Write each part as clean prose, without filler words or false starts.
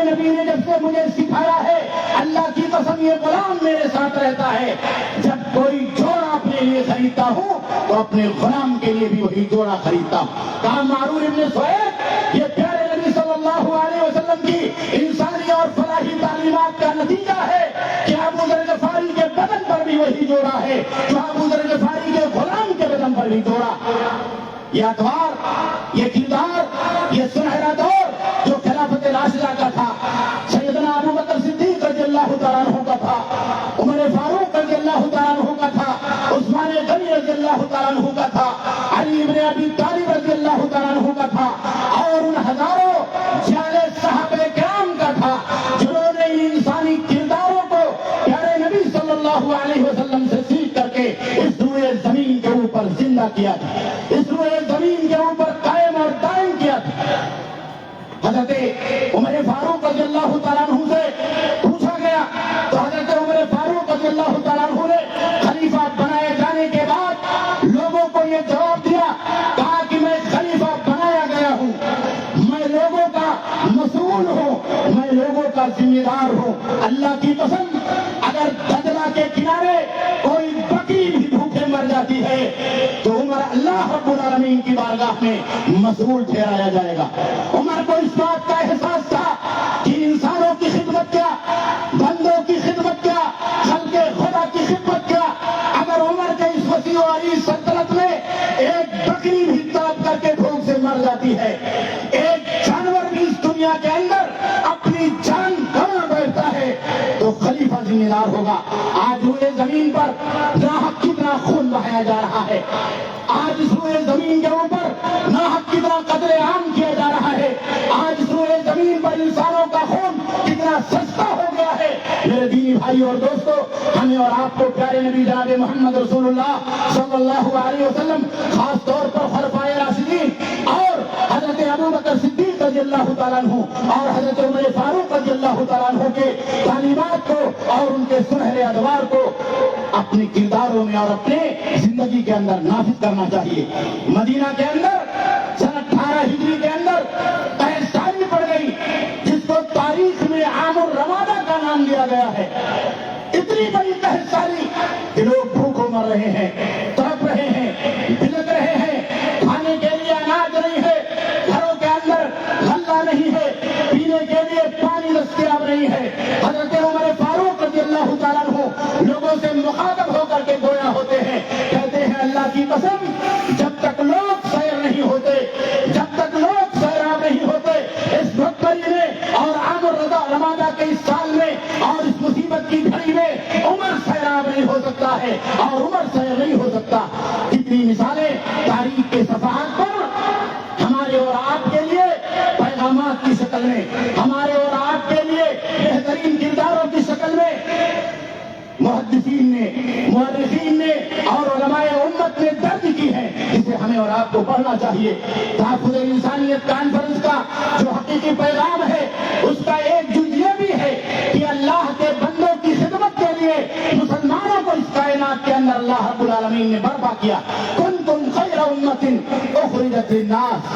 نبی نے جب سے مجھے سکھایا ہے، اللہ کی قسم یہ غلام میرے ساتھ رہتا ہے۔ جب کوئی جوڑا اپنے لیے خریدتا ہوں تو اپنے غلام کے لیے بھی وہی جوڑا خریدتا ہوں۔ کہا معرور ابن سہیب، یہ پیارے نبی صلی اللہ علیہ وسلم کی انسانی اور فلاحی تعلیمات کا نتیجہ ہے کہ ابو ذر غفاری کے بدن پر بھی وہی جوڑا ہے جو ابو ذر غفاری کے غلام کے بدن پر بھی جوڑا۔ یہ اتوار، یہ کردار، یہ سنہرا دور جو خلافت راشدہ کا تھا، سیدنا ابو بکر صدیق رضی اللہ تعالیٰ عنہ کا تھا، عمر فاروق رضی اللہ تعالیٰ عنہ کا تھا، عثمان غنی رضی اللہ تعالیٰ عنہ کا تھا، علی ابن ابی طالب رضی اللہ تعالیٰ عنہ کا تھا، اور ان ہزاروں جعل صحابہ کرام کا تھا جنہوں نے ان انسانی کرداروں کو پیارے نبی صلی اللہ علیہ وسلم سے سیکھ کر کے اس روئے زمین کے اوپر زندہ کیا تھا، اس روئے زمین کے اوپر قائم اور دائم کیا تھا۔ حضرت عمر فاروق رضی اللہ تعالیٰ عنہ سے پوچھا گیا تو حضرت عمر فاروق رضی اللہ تعالیٰ عنہ نے خلیفہ بنائے جانے کے بعد لوگوں کو یہ جواب دیا، کہا کہ میں خلیفہ بنایا گیا ہوں، میں لوگوں کا مسئول ہوں، میں لوگوں کا ذمہ دار ہوں۔ اللہ کی قسم اگر دجلہ کے کنارے کوئی بکری بھی بھوکے مر جاتی ہے تو عمر اللہ رب العالمین کی بارگاہ میں مسئول ٹھہرایا جائے گا۔ عمر کو اس بات کا احساس تھا کہ انسانوں کی خدمت کیا، بندوں کی خدمت کیا، خلق خدا کی خدمت کیا، اگر عمر کے اس وسیع و عریض سلطنت میں ایک بکری بھی تڑپ کر کے بھوک سے مر جاتی ہے، ایک جانور بھی اس دنیا کے اندر اپنی جان گنوا بیٹھتا ہے تو خلیفہ ذمہ دار ہوگا۔ آج روئے زمین پر ناحق کتنا خون بہایا جا رہا ہے، آج اس روئے زمین کے اوپر ناحق کتنا قتل عام کیا جا رہا ہے، آج اس روئے زمین پر انسانوں کا خون کتنا سستا ہو گیا ہے۔ میرے دینی بھائی اور دوستو، ہمیں اور آپ کو پیارے نبی جناب محمد رسول اللہ صلی اللہ علیہ وسلم، خاص طور پر خلفائے راشدین اور حضرت ابو بکر صدیق رضی اللہ تعالیٰ عنہ اور حضرت عمر فاروق رضی اللہ تعالیٰ عنہ کے تعلیمات کو اور ان کے سنہرے ادوار کو اپنے کرداروں میں اور اپنے زندگی کے اندر نافذ کرنا چاہیے۔ مدینہ کے اندر سن 18 ہجری کے اندر قحط پڑ گئی جس کو تاریخ میں عام الرمادہ کا نام دیا گیا ہے۔ اتنی بڑی قحط سالی کہ لوگ بھوکوں مر رہے ہیں، تڑپ رہے ہیں، بلک رہے ہیں، کھانے کے لیے اناج نہیں ہے، گھروں کے اندر غلہ نہیں ہے، پینے کے لیے پانی دستیاب نہیں ہے۔ حضرت عمر فاروق رضی اللہ تعالیٰ عنہ لوگوں سے مخاطب ہو کر کے گویا ہوتے ہیں، کہتے ہیں اللہ کی قسم جب تک لوگ سیر نہیں ہوتے، جب تک لوگ سیراب نہیں ہوتے، اس بھکری میں اور عام الرمادہ کے اس سال میں اور اس مصیبت کی گھڑی میں عمر سیراب نہیں ہو سکتا ہے اور عمر سیر نہیں ہو سکتا۔ کتنی مثالیں تاریخ کے صفحات پر ہمارے اور آپ کے لیے پیغامات کی شکل میں، ہمارے اور آپ کے لیے بہترین کرداروں کی شکل میں محدثین نے، مورخین نے اور علماء امت نے درج کی ہے، جسے ہمیں اور آپ کو پڑھنا چاہیے۔ تحفظ انسانیت کانفرنس کا جو حقیقی پیغام ہے اس کا ایک جز یہ بھی ہے کہ اللہ کے بندوں کی خدمت کے لیے مسلمانوں کو اس کائنات کے اندر اللہ رب العالمین نے برپا کیا۔ کنتم خیر امت اخرجت للناس،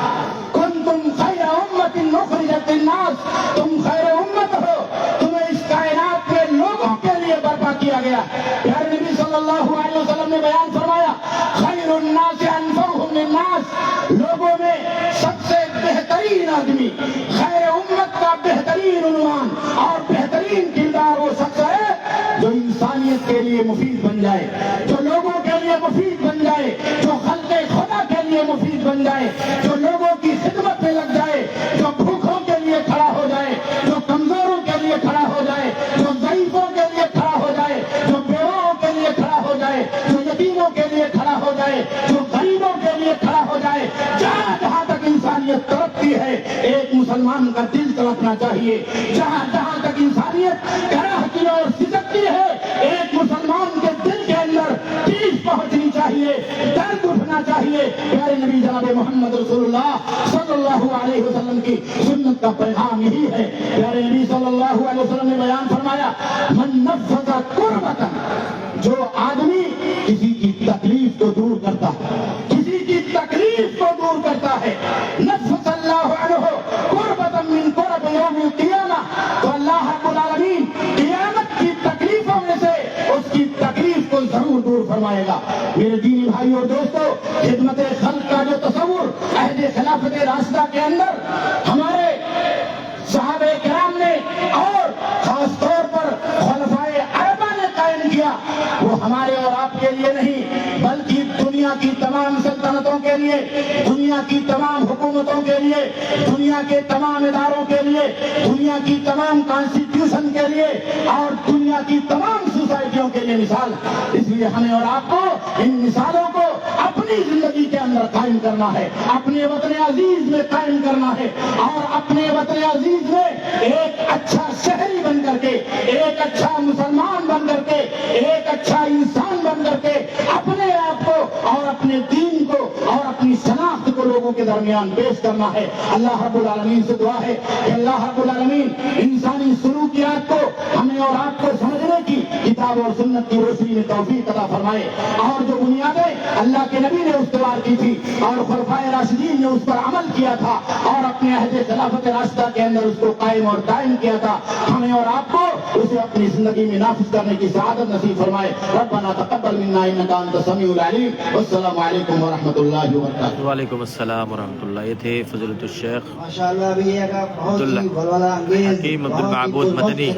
کنتم خیر امت اخرجت للناس، تم خیر امت ہو، تمہیں اس کائنات میں لوگوں کے لیے برپا کیا گیا۔ پیارے نبی صلی اللہ علیہ وسلم نے بیان فرمایا خیر الناس انفعهم للناس، لوگوں میں سب سے بہترین آدمی، خیر امت کا بہترین عنوان اور بہترین کردار وہ شخص ہے جو انسانیت کے لیے مفید بن جائے، جو لوگوں کے لیے مفید بن جائے، جو خلق خدا کے لیے مفید بن جائے، جو لوگوں کی خدمت میں لگ جائے، جو بھوکوں کے لیے کھڑا ہو جائے، جو کمزوروں کے لیے کھڑا ہو جائے، جو ضعیفوں کے لیے کھڑا ہو جائے، جو بیواؤں کے لیے کھڑا ہو جائے، جو یتیموں کے لیے کھڑا ہو جائے، جو غریبوں کے لیے کھڑا ہو جائے۔ جہاں جہاں تک انسانیت تڑپتی ہے ایک مسلمان کا دل تڑپنا چاہیے، جہاں جہاں تک انسانیت کراہتی اور سسکتی ہے ایک مسلمان کے دل کے اندر ٹھیس پہنچنی چاہیے، درد اٹھنا چاہیے۔ پیارے نبی جناب محمد رسول اللہ صلی اللہ علیہ وسلم کی سنت کا پیغام یہی ہے۔ پیارے نبی صلی اللہ علیہ وسلم نے بیان فرمایا من نفذ کربۃ، جو آدمی کسی کی تکلیف کو دور کرتا ہے، کسی کی تکلیف کو دور کرتا ہے، نفذ اللہ عنہ کربۃ من کرب یوم القیامہ، فرمائے گا۔ میرے دینی بھائی اور دوستو، خدمت خلق کا جو تصور عہد خلافت راشدہ کے اندر ہمارے صحابہ کرام نے اور خاص طور پر خلفائے اربعہ نے قائم کیا، وہ ہمارے اور آپ کے لیے نہیں بلکہ دنیا کی تمام سلطنتوں کے لیے، دنیا کی تمام حکومتوں کے لیے، دنیا کے تمام اداروں کے لیے، دنیا کی تمام کانسٹیٹیوشن کے لیے اور دنیا کی تمام سوسائٹیوں کے لیے مثال۔ اس لیے ہمیں اور آپ کو ان مثالوں کو اپنی زندگی کے اندر قائم کرنا ہے، اپنے وطن عزیز میں قائم کرنا ہے، اور اپنے وطن عزیز میں ایک اچھا شہری بن کر کے، ایک اچھا مسلمان بن کر کے، ایک اچھا انسان بن کر کے اپنے آپ کو اور اپنے دین کو اور اپنی شناخت کو لوگوں کے درمیان پیش کرنا ہے۔ اللہ رب العالمین سے دعا ہے کہ اللہ رب العالمین انسانی سلوکیات کو ہمیں اور آپ کو سمجھنے کی کتاب اور سنت کی روشنی میں توفیق عطا فرمائے، اور جو بنیادیں اللہ کے نبی نے استوار کی تھی اور خلفائے راشدین نے اس پر عمل کیا تھا اور اپنے عہد خلافت راشدہ کے اندر اس کو قائم اور دائم کیا تھا، ہمیں اور آپ کو اسے اپنی زندگی میں نافذ کرنے کی سعادت نصیب فرمائے۔ ربنا تقبل منا انک انت السمیع العلیم، والسلام علیکم ورحمۃ اللہ وبرکاتہ۔ وعلیکم السلام ورحمۃ اللہ۔ یہ تھے فضیلۃ الشیخ ماشاءاللہ بھی یہ کا بہت ہی بلوالا انگیز حکیم عبد المعبود مدنی،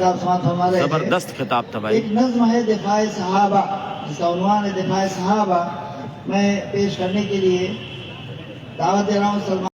زبردست خطاب تھا بھائی۔ ایک نظم ہے دفاع صحابہ، جس کا عنوان ہے دفاع صحابہ، میں پیش کرنے کے لیے دعوت دے رہا ہوں سلمان